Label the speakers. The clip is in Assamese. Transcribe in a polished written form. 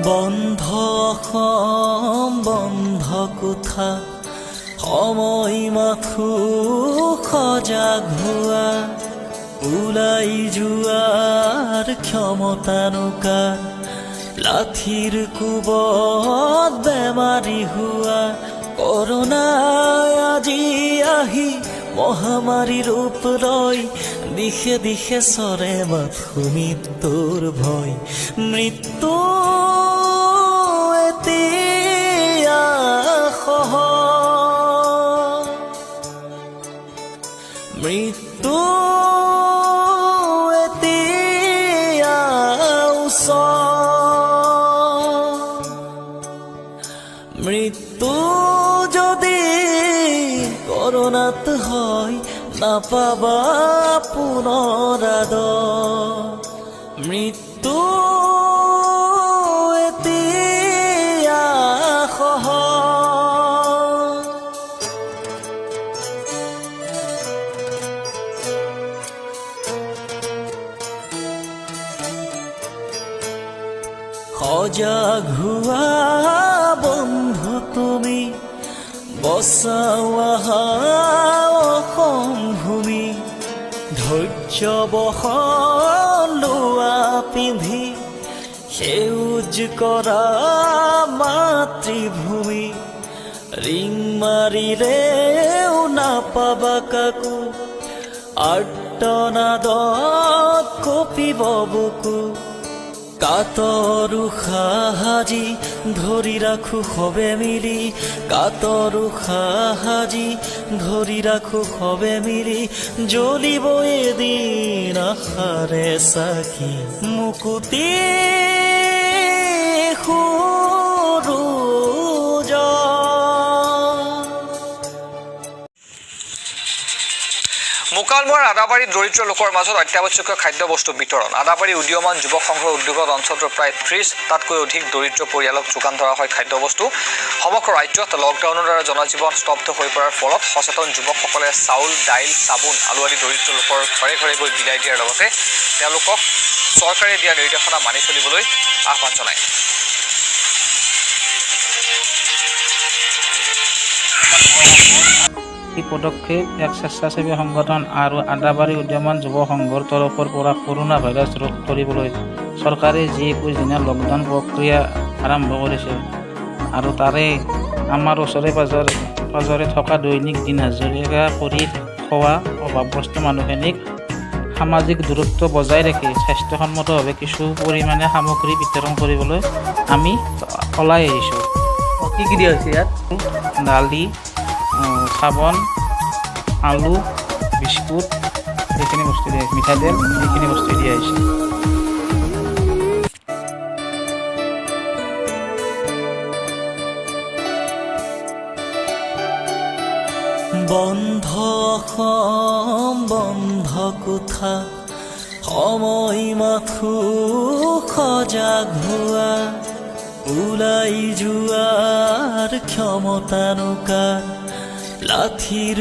Speaker 1: বন্ধ অসম বন্ধ কোঠা সময় মাথো সজাগ হোৱা ওলাই যোৱাৰ ক্ষমতা নোকাৰ লাঠিৰ কোবত বেমাৰী হোৱা কৰোণাই আজি আহি মহামাৰী ৰূপ লয় দিশে দিশে চৰে মাথো মৃত্যুৰ ভয় মৃত্যু এতিয়া সহজ মৃত্যু এতিয়া ওচৰ মৃত্যু যদি কৰোণাত হয় নাপাবা পুনৰ আদৰ মৃত্যু এতিয়া সহজ সজাগ হোৱা বন্ধু তুমি বচাওয়া অসম ভূমি ধৈৰ্য বহন লোৱা পিন্ধি সেউজ কৰা মাতৃভূমি ৰিং মাৰিলেও নাপাবা কাকো আৰ্তনাদত কঁপিব বুকু কাতৰ সাজি ধৰি ৰাখো সবে মিলি কাতৰ সাজি ধৰি ৰাখো সবে মিলি জ্বলিব এদিন আশাৰে চাকি মুকুতি
Speaker 2: মোকালমোৱাৰ আদাবাৰীত দৰিদ্ৰ লোকৰ মাজত অত্যাৱশ্যকীয় খাদ্যবস্তু বিতৰণ আদাবাৰী উদীয়মান যুৱক সংঘৰ উদ্যোগত অঞ্চলটোৰ প্ৰায় 30 তাতকৈ অধিক দৰিদ্ৰ পৰিয়ালক যোগান ধৰা হয় খাদ্যবস্তু সমগ্ৰ ৰাজ্যত লকডাউনৰ দ্বাৰা জনজীৱন স্তব্ধ হৈ পৰাৰ ফলত সচেতন যুৱকসকলে চাউল দাইল চাবোন আলু আদি দৰিদ্ৰ লোকৰ ঘৰে ঘৰে গৈ বিলাই দিয়াৰ লগতে তেওঁলোকক চৰকাৰে দিয়া নিৰ্দেশনা মানি চলিবলৈ আহ্বান জনায়
Speaker 3: এই পদক্ষেপ এক স্বেচ্ছাসেৱী সংগঠন আৰু আদাবাৰী উদীয়মান যুৱ সংঘৰ তৰফৰ পৰা কৰোণা ভাইৰাছ ৰোধ কৰিবলৈ চৰকাৰে যি 21 দিনীয়া লকডাউন প্ৰক্ৰিয়া আৰম্ভ কৰিছে আৰু তাৰে আমাৰ ওচৰে পাজৰে থকা দৈনিক দিন হাজিৰা কৰি খোৱা অভাৱগ্ৰস্ত মানুহখিনিক সামাজিক দূৰত্ব বজাই ৰাখি স্বাস্থ্যসন্মতভাৱে কিছু পৰিমাণে সামগ্ৰী বিতৰণ কৰিবলৈ আমি ওলাই আহিছোঁ। কি কি দিয়া হৈছে ইয়াত? দালি চাবোন আলু বিস্কুট এইখিনি বস্তু দিয়া মিঠাতেল এইখিনি বস্তু দিয়া হৈছে
Speaker 1: বন্ধ অসম বন্ধ কোঠা সময় মাথো সজাগ হোৱা ওলাই যোৱাৰ ক্ষমতা নোকাৰ লাঠিৰ